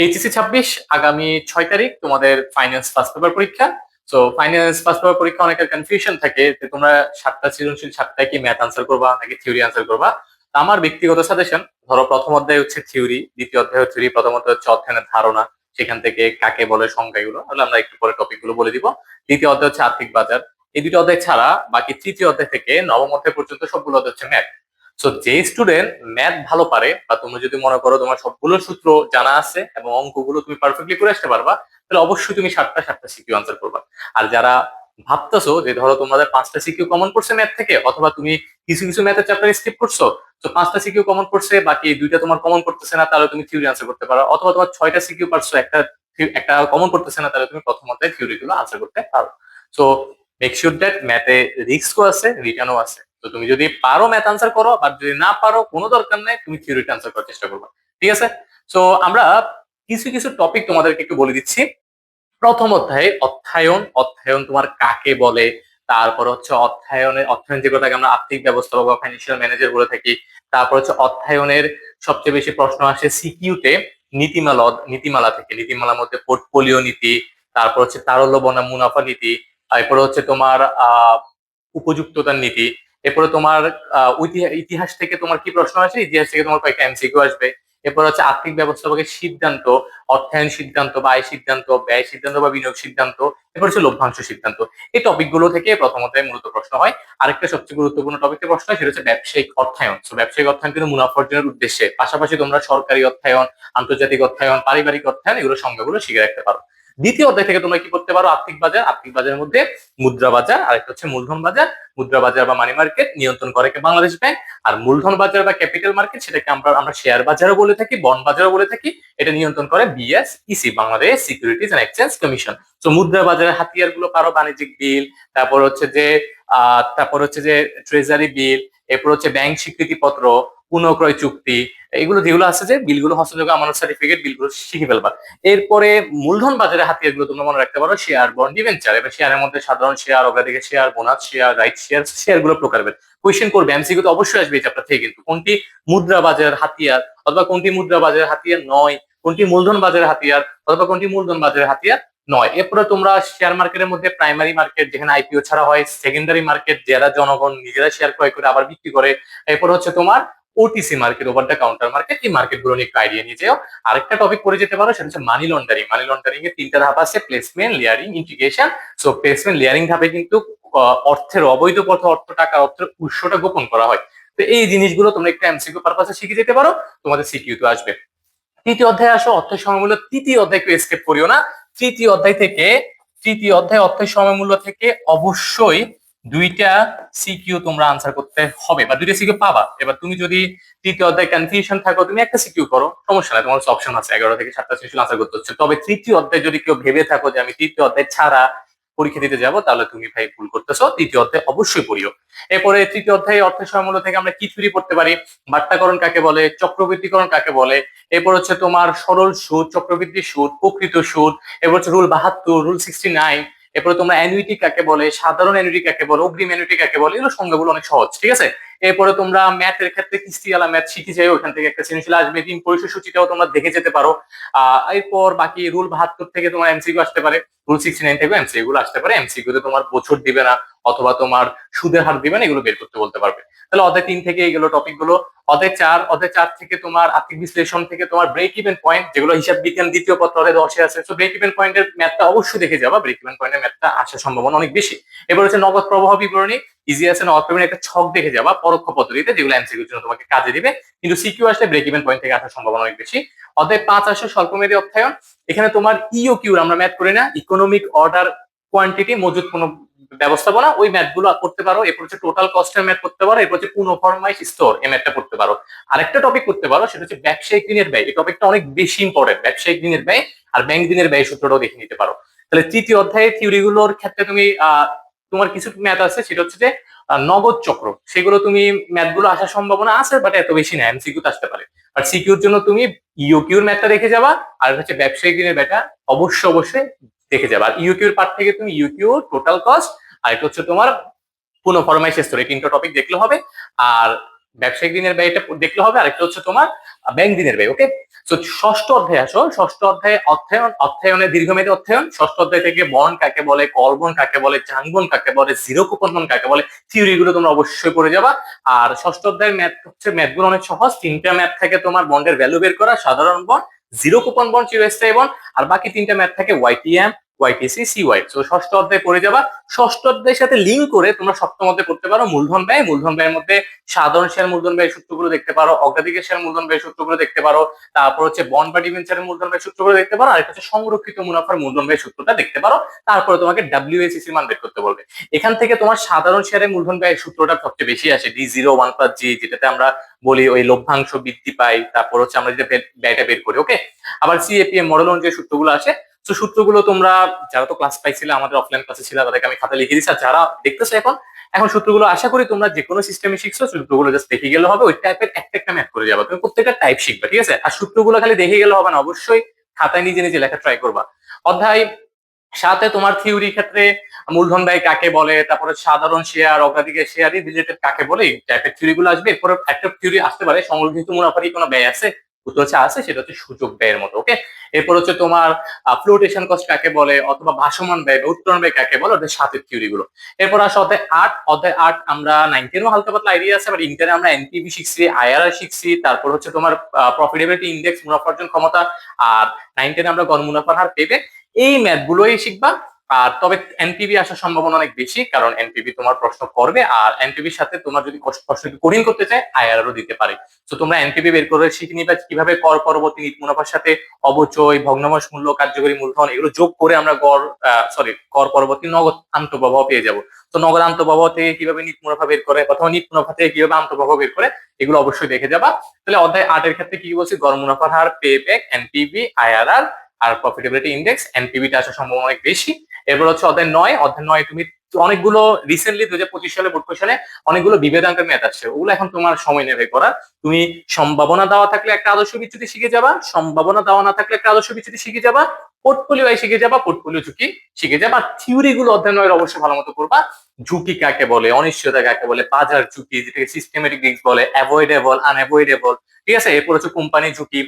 HSC 26 আগামী 6 তারিখ তোমাদের ফাইন্যান্স ফার্স্ট পেপার পরীক্ষা। তো ফাইন্যান্স ফার্স্ট পেপার পরীক্ষা অনেকের কনফিউশন থাকে যে তোমরা 7টা সৃজনশীল 7টায় কি ম্যাথ আনসার করবা নাকি থিওরি আনসার করবা। তো আমার ব্যক্তিগত সাজেশন, ধরো প্রথম অধ্যায় হচ্ছে থিওরি, দ্বিতীয় অধ্যায় হচ্ছে থিওরি, প্রথম অধ্যায় হচ্ছে অধ্যয়নের ধারণা, সেখান থেকে কাকে বলে সংজ্ঞা, এগুলো তাহলে আমরা একটু পরে টপিক গুলো বলে দিব। দ্বিতীয় অধ্যায় হচ্ছে আর্থিক বাজার। এই দুটো অধ্যায় ছাড়া বাকি তৃতীয় অধ্যায় থেকে নবম অধ্যায় পর্যন্ত সবগুলো অধ্যায় হচ্ছে ম্যাথ। সো যে স্টুডেন্ট ম্যাথ ভালো পারে, বা তুমি যদি মনে করো তোমার সবগুলো সূত্র জানা আছে এবং অঙ্কগুলো তুমি পারফেক্টলি করে আসতে পারবা, তাহলে অবশ্যই তুমি 7টা সিকিউ আনসার করবা। আর যারা ভাবতেছো যে ধরো তোমাদের 5টা সিকিউ কমন করছে ম্যাথ থেকে, অথবা তুমি কিছু কিছু ম্যাথের চ্যাপ্টার স্কিপ করছো, তো 5টা সিকিউ কমন করছে বাকি দুইটা তোমার কমন করতেছে না, তাহলে তুমি থিওরি আনসার করতে পারো। অথবা তোমার 6টা সিকিউ পারছো, একটা একটা কমন করতেছে না, তাহলে তুমি প্রথম অধ্যায় থিওরি গুলো আনসার করতে পারো। সো মেক শিওর দ্যাট ম্যাথে রিস্কও আছে, রিটার্নও আছে। তো তুমি যদি পারো ম্যাথ আনসার করো, বা যদি না পারো কোনো দরকার নেই, তুমি থিওরিটা আনসার করার চেষ্টা করবে। ঠিক আছে? সো আমরা কিছু কিছু টপিক তোমাদেরকে একটু বলে দিচ্ছি। প্রথম অধ্যায়ে অর্থায়ন, অর্থায়ন তোমার কাকে বলে, তারপর হচ্ছে অর্থায়ন যেগুলোকে আমরা আর্থিক ব্যবস্থাপক বা ফাইন্যান্সিয়াল ম্যানেজার বলে থাকি। তারপর হচ্ছে অর্থায়নের সবচেয়ে বেশি প্রশ্ন আসে সিকিউতে নীতিমালা থেকে, নীতিমালার মধ্যে পোর্টফোলিও নীতি, তারপর হচ্ছে তারল্য বনাম মুনাফা নীতি, এরপরে হচ্ছে তোমার উপযুক্ততার নীতি। এরপরে তোমার ইতিহাস থেকে তোমার কি প্রশ্ন আসে, ইতিহাস থেকে তোমার কয়েকটা এমসিকিউ আসবে। এরপর হচ্ছে আর্থিক ব্যবস্থাপকের সিদ্ধান্ত, অর্থায়ন সিদ্ধান্ত বা আয় সিদ্ধান্ত, ব্যয় সিদ্ধান্ত বা বিনিয়োগ সিদ্ধান্ত। এরপর হচ্ছে লভ্যাংশ সিদ্ধান্ত। এই টপিক গুলো থেকে প্রথমত মূলত প্রশ্ন হয়। আরেকটা সবচেয়ে গুরুত্বপূর্ণ টপিকে প্রশ্ন হয়, সেটা হচ্ছে ব্যবসায়িক অর্থায়ন। তো ব্যবসায়িক অর্থায়ন কিন্তু মুনাফা অর্জনের উদ্দেশ্যে, পাশাপাশি তোমরা সরকারি অর্থায়ন, আন্তর্জাতিক অর্থায়ন, পারিবারিক অর্থায়ন, এগুলো সংজ্ঞাগুলো শিখে রাখতে পারো। দ্বিতীয় অধ্যায় থেকে তোমরা কি করতে পারো, আর্থিক বাজার। আর্থিক বাজারের মধ্যে মুদ্রা বাজার, আরেকটা হচ্ছে মূলধন বাজার। মুদ্রা বাজার বা মানি মার্কেট নিয়ন্ত্রণ করে বাংলাদেশ ব্যাংক। আর মূলধন বাজার বা ক্যাপিটাল মার্কেট, সেটাকে আমরা আমরা শেয়ার বাজারও বলে থাকি, বন্ড বাজারও বলে থাকি। এটা নিয়ন্ত্রণ করে BSEC, Bangladesh securities and exchange commission. তো মুদ্রা বাজারের হাতিয়ার গুলো পারো, বাণিজ্যিক বিল, তারপর হচ্ছে যে ট্রেজারি বিল, এরপর হচ্ছে ব্যাংক স্বীকৃতি পত্র, পুনঃক্রয় চুক্তি, এগুলো যেগুলো আছে, যে বিলগুলো হস্তযোগ্য আমানত সার্টিফিকেট, বিলগুলো শিখে ফেলবা। এরপরে মূলধন বাজারে হাতিয়ার গুলো তোমরা মনে রাখতে পারো, শেয়ার, বন্ড, ডিবেঞ্চার। এবার শেয়ারের মধ্যে সাধারণ শেয়ার, অগ্রাধিকার share, bonus share, right share, share গুলো প্রকারভেদ। কোয়েশ্চেন করবে, এমসিকিউ তো অবশ্যই আসবে এই চ্যাপ্টার থেকে, কিন্তু কোনটি মুদ্রা বাজারের হাতিয়ার, অথবা কোনটি মুদ্রা বাজারের হাতিয়ার নয়, কোনটি মূলধন বাজারের হাতিয়ার, অথবা কোনটি মূলধন বাজারের হাতিয়ার নয়। এরপরে তোমরা শেয়ার মার্কেটের মধ্যে প্রাইমারি মার্কেট, যেখানে আইপিও ছাড়া হয়, সেকেন্ডারি মার্কেট, যারা জনগণ নিজেরা শেয়ার ক্রয় করে আবার বিক্রি করে। এরপর হচ্ছে তোমার OTC market, over the counter market. এই মার্কেট গুলো নিয়ে একটু আইডিয়া নিয়ে যাও। আরেকটা টপিক পড়ে যেতে পারো, সেটা হচ্ছে মানি লন্ডারিং। মানি লন্ডারিং এর 3টা ধাপ আছে, placement, layering, integration. So placement, layering ধাপে কিন্তু অর্থের অবৈধ পথে টাকা, অর্থের উৎসটা গোপন করা হয়। তো এই জিনিসগুলো তোমরা একটু এমসিকিউ পারপাসে শিখে যেতে পারো, তোমাদের সিকিউ তো আসবে। তৃতীয় অধ্যায় আসো, অর্থের সময়মূল্য। তৃতীয় অধ্যায় কেউ স্কেপ করিও না। তৃতীয় অধ্যায় অর্থের সময়মূল্য থেকে অবশ্যই 2টা সিকিউ তোমরা আনসার করতে হবে, বা 2টা সিকিউ পাবা। এবার তুমি যদি তৃতীয় অধ্যায় কনফিউশন থাকো, তুমি একটা সিকিউ করো, সমস্যা নাই, তোমার অপশন আছে 11 থেকে 7টা সিকিউ আনসার করতে হচ্ছে। তবে তৃতীয় অধ্যায় যদি কেউ ভেবে থাকো যে আমি তৃতীয় অধ্যায় ছাড়া পরীক্ষা দিতে যাব, তাহলে তুমি ভাই ভুল করতেছো। তৃতীয় অধ্যায় অবশ্যই পড়িও। এরপরে তৃতীয় অধ্যায়ে অর্থের সময়মূল্য থেকে আমরা কি থিওরি পড়তে পারি, বাট্টাকরণ কাকে বলে, চক্রবৃদ্ধিকরণ কাকে বলে, এরপর হচ্ছে তোমার সরল সুদ, চক্রবৃদ্ধি সুদ, প্রকৃত সুদ, এরপর হচ্ছে রুল 72, রুল 69। এরপরে তোমরা অ্যানুইটি কাকে বলে, সাধারণ অ্যানুইটি কাকে বলে, অগ্রিম অ্যানুইটি কাকে বলে, এগুলো সংজ্ঞাগুলো অনেক সহজ। ঠিক আছে? এরপরে তোমরা ম্যাথের ক্ষেত্রে কিস্তিওয়ালা ম্যাথ শিখে যাও, ওখান থেকে একটা সৃজনশীল আসবে, ঋণ পরিশোধ সূচিটাও তোমরা দেখে যেতে পারো। এরপর বাকি রুল 72 থেকে তোমার এমসিকিউ আসতে পারে, রুল 69 থেকে এমসিকিউ গুলো আসতে পারে। এমসিকিউ তে তোমার বছর দিবে না, অথবা তোমার সুদের হার দিবে না, এগুলো বের করতে বলতে পারবে। তাহলে অধ্যায় 3 থেকে এগুলো টপিক গুলো। অধ্যায় 4 থেকে তোমার আর্থিক বিশ্লেষণ থেকে তোমার ব্রেক ইভেন পয়েন্ট, যেগুলো হিসাব বিজ্ঞান দ্বিতীয় পত্র অধ্যায় 10-এ আছে। তো ব্রেক ইভেন পয়েন্টের ম্যাথটা অবশ্যই দেখে যাবা, ব্রেক ইভেন পয়েন্টের ম্যাথটা আসার সম্ভাবনা অনেক বেশি। এবার হচ্ছে নগদ প্রবাহ বিবরণী, ইজি আছে, নগদ প্রবাহের একটা ছক দেখে যাবা পরোক্ষ পদ্ধতিতে, যেগুলো এমসিকিউর জন্য তোমাকে কাজে দিবে, কিন্তু সিকিউ আসলে ব্রেক ইভেন পয়েন্ট থেকে আসার সম্ভাবনা অনেক বেশি। অধ্যায় 5 আসে স্বল্পমেয়াদী অর্থায়ন। এখানে তোমার ইও কিউর আমরা ম্যাথ করি না, ইকোনমিক অর্ডার কোয়ান্টিটি, মজুদ কোনো ব্যবস্থাপনা, ওই ম্যাথ গুলো করতে পারো। এরপর হচ্ছে টোটাল কস্টের ম্যাথ করতে পারো। এরপর হচ্ছে পুনঃফরমাইশ স্তর, এই ম্যাথটা করতে পারো। আরেকটা টপিক করতে পারো, সেটা হচ্ছে ব্যবসায়িক ঋণের ব্যয়। এই টপিকটা অনেক বেশি ইম্পর্টেন্ট, ব্যবসায়িক ঋণের ব্যয় আর ব্যাংক ঋণের ব্যয় সূত্রটাও দেখে নিতে পারো। তাহলে তৃতীয় অধ্যায়ের থিওরি গুলোর ক্ষেত্রে তুমি তোমার কিছু ম্যাথ আছে, সেটা হচ্ছে যে নগদ চক্র, সেগুলো তুমি ম্যাথ গুলো আসার সম্ভাবনা আছে, বাট এত বেশি না, এমসিকিউ আসতে পারে। আর সিকিউর জন্য তুমি ইও কিউর ম্যাথটা দেখে যাবা, আর হচ্ছে ব্যবসায়িক ঋণের ব্যয়টা অবশ্যই দেখে যাবা। আর ইউ কিউর পার্ট থেকে তুমি ইউ কিউ, টোটাল কস্ট, আর এটা হচ্ছে তোমার পুনঃফরমাইশ স্তর, এই 3টা টপিক দেখলে হবে। আর ব্যবসায়িক ঋণের ব্যয়টা দেখলে হবে, আরেকটা হচ্ছে তোমার ব্যাংক ঋণের ব্যয়। ওকে? তো ষষ্ঠ অধ্যায়ে আসো। ষষ্ঠ অধ্যায়ে অধ্যয়নের দীর্ঘমেয়াদী অধ্যয়ন। ষষ্ঠ অধ্যায় থেকে বন্ড কাকে বলে, কল বন্ড কাকে বলে, জাঙ্ক বন্ড কাকে বলে, জিরো কুপন বন্ড কাকে বলে, থিওরি গুলো তোমরা অবশ্যই পড়ে যাবা। আর ষষ্ঠ অধ্যায়ের ম্যাথ হচ্ছে, ম্যাথ গুলো অনেক সহজ। তিনটা ম্যাথ থাকে তোমার বন্ডের ভ্যালু বের করা, সাধারণ বন্ড, জিরো কুপন বন্ড, চিরস্থায়ী বন্ড, আর বাকি তিনটা ম্যাথ থাকে ওয়াইটিএম, ওয়াইটিসি, সিওয়াই। তো ষষ্ঠ অধ্যায় পড়ে যাবা। ষষ্ঠ অধ্যায়ের সাথে লিঙ্ক করে তোমরা সপ্তম অধ্যায় পড়তে পারো মূলধন ব্যয়। মূলধন ব্যয়ের মধ্যে সাধারণ শেয়ার মূলধন ব্যয় সূত্রগুলো দেখতে পারো, অগ্রাধিকার শেয়ার মূলধন ব্যয় সূত্রগুলো দেখতে পারো, তারপর হচ্ছে বন্ড বা ডিবেঞ্চারের মূলধন ব্যয় সূত্রগুলো দেখতে পারো, আর একটা হচ্ছে সংরক্ষিত মুনাফার মূলধন ব্যয় সূত্রটা দেখতে পারো। তারপরে তোমাকে ডাব্লিউএসিসি মান বের করতে বলবে। এখান থেকে তোমার সাধারণ শেয়ারের মূলধন ব্যয়ের সূত্রটা সবচেয়ে বেশি আসে, D01+G, যেটাতে আমরা বলি ওই লভ্যাংশ বৃদ্ধি পাই। তারপর হচ্ছে আমরা যেটা ব্যয়টা বের করি, ওকে। আবার সিএপিএম মডেল অনুযায়ী সূত্রগুলো আসে। তো সূত্রগুলো তোমরা যারা তো ক্লাস পাইছিলে, আমাদের অফলাইন ক্লাসে ছিল, তাদেরকে আমি খাতা লিখে দিচ্ছি। আর যারা দেখতেছো এখন, এখন সূত্রগুলো আশা করি তোমরা যে কোনো সিস্টেমে শিখছো, সূত্রগুলো জাস্ট দেখে গেলে হবে। ওই টাইপের একটা একটা ম্যাথ করে যাবে, তুমি প্রত্যেকটা টাইপ শিখবে, ঠিক আছে। আর সূত্রগুলো খালি দেখে গেলে হবে না, অবশ্যই খাতায় নিজে নিজে লেখা ট্রাই করবা। অধ্যায় সাথে তোমার থিওরি ক্ষেত্রে মূলধন ব্যয় কাকে বলে, তারপরে সাধারণ শেয়ার, অগ্রাধিকার শেয়ার রিলেটেড কাকে বলে, এই টাইপের থিওরি গুলো আসবে। এরপরে একটা থিওরি আসতে পারে সংরক্ষিত মুনাফারই কোনো ব্যয় আছে, উত্তর হচ্ছে আছে, সেটা হচ্ছে সুযোগ ব্যয়ের মতো, ওকে। এরপর হচ্ছে তোমার ফ্লোটেশন কস্ট কাকে বলে, অথবা ভাসমান ব্যয় বা উত্তোলন ব্যয় কাকে বলে, ওদের সাথে থিওরি গুলো। এরপর আসে অধ্যায় 8। অধ্যায় 8 আমরা 9-10 হালকা পাতলা আইডিয়া আছে, বাট ইন্টারে আমরা এনপিভি শিখছি, আইআরআর শিখছি, তারপর হচ্ছে তোমার প্রফিটেবিলিটি ইন্ডেক্স, মুনাফা অর্জন ক্ষমতা, আর 9-10 আমরা গড় মুনাফার হার পেবে। এই ম্যাথ গুলোই শিখবা। আর তবে এনপিভি আসার সম্ভাবনা অনেক বেশি, কারণ এনপিভি তোমার প্রশ্ন করবে, আর এনপিভির সাথে তোমার যদি প্রশ্ন কঠিন করতে চায়, আইআরআরও দিতে পারে। তো তোমরা এনপিভি বের করে শিখে নিবা কিভাবে কর পরবর্তী নিট মুনাফার সাথে অবচয়, ভগ্নাংশ মূল্য, কার্যকরী মূলধন এগুলো যোগ করে আমরা কর পরবর্তী নগদ আন্তঃপ্রবাহ পেয়ে যাব। তো নগদ আন্তঃপ্রবাহ থেকে কিভাবে নিট মুনাফা বের করে, অথবা নিট মুনাফা থেকে কিভাবে আন্তঃপ্রবাহ বের করে, এগুলো অবশ্যই দেখে যাবা। তাহলে অধ্যায় 8 এর ক্ষেত্রে কি বলছি, গড় মুনাফার হার, পে ব্যাক, এনপিভি, আইআরআর, আর প্রফিটেবিলিটি ইন্ডেক্স। এনপিভিটা আসার সম্ভাবনা অনেক বেশি। এরপর হচ্ছে অধ্যায় 9। অধ্যায় 9 তুমি অনেকগুলো রিসেন্টলি 2025 সালে বোর্ড কোশ্চেনে অনেকগুলো বিভেদাঙ্কের ম্যাথ আসছে, ওগুলো এখন তোমার সময় নেবে করার। তুমি সম্ভাবনা দেওয়া থাকলে একটা আদর্শ বিচ্যুতি শিখে যাবা, সম্ভাবনা দেওয়া না থাকলে একটা আদর্শ বিচ্যুতি শিখে যাবা, পোর্টফোলিও শিখে যাবা, পোর্টফোলিও ঝুঁকি শিখে যাবা। আর থিওরি গুলো অধ্যায় 9 অবশ্যই ভালো মতো করবা। ঝুঁকি কাকে বলে, অনিশ্চয়তা কাকে বলে, বাজার ঝুঁকি যেটাকে সিস্টেমেটিক রিস্ক বলে, অ্যাভয়েডেবল, আনঅ্যাভয়েডেবল, ঠিক আছে। এরপর হচ্ছে কোম্পানি ঝুঁকি,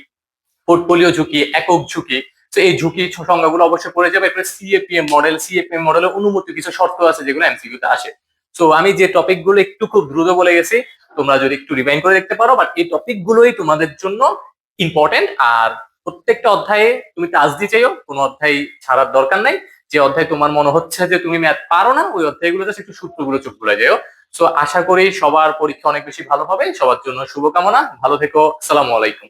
পোর্টফোলিও ঝুঁকি, একক ঝুঁকি। তো এই ঝুঁকি সংজ্ঞাগুলো অবশ্যই পড়ে যাবে। এরপরে সিএপিএম মডেল, সিএপিএম মডেলের অনুমতি কিছু শর্ত আছে যেগুলো এমসিকিউ তে আসে। তো আমি যে টপিক গুলো একটু খুব দ্রুত বলে গেছি, তোমরা যদি একটু রিভাইন্ড করে দেখতে পারো, বাট এই টপিক গুলোই তোমাদের জন্য ইম্পর্টেন্ট। আর প্রত্যেকটা অধ্যায়ে তুমি টাচ দিয়ে চাইও, কোনো অধ্যায় ছাড়ার দরকার নাই। যে অধ্যায় তোমার মনে হচ্ছে যে তুমি ম্যাথ পারো না, ওই অধ্যায়গুলো জাস্ট একটু সূত্রগুলো চোখ খুলে যাও। সো আশা করি সবার পরীক্ষা অনেক বেশি ভালো হবে। সবার জন্য শুভকামনা, ভালো থেকো, আসসালামু আলাইকুম।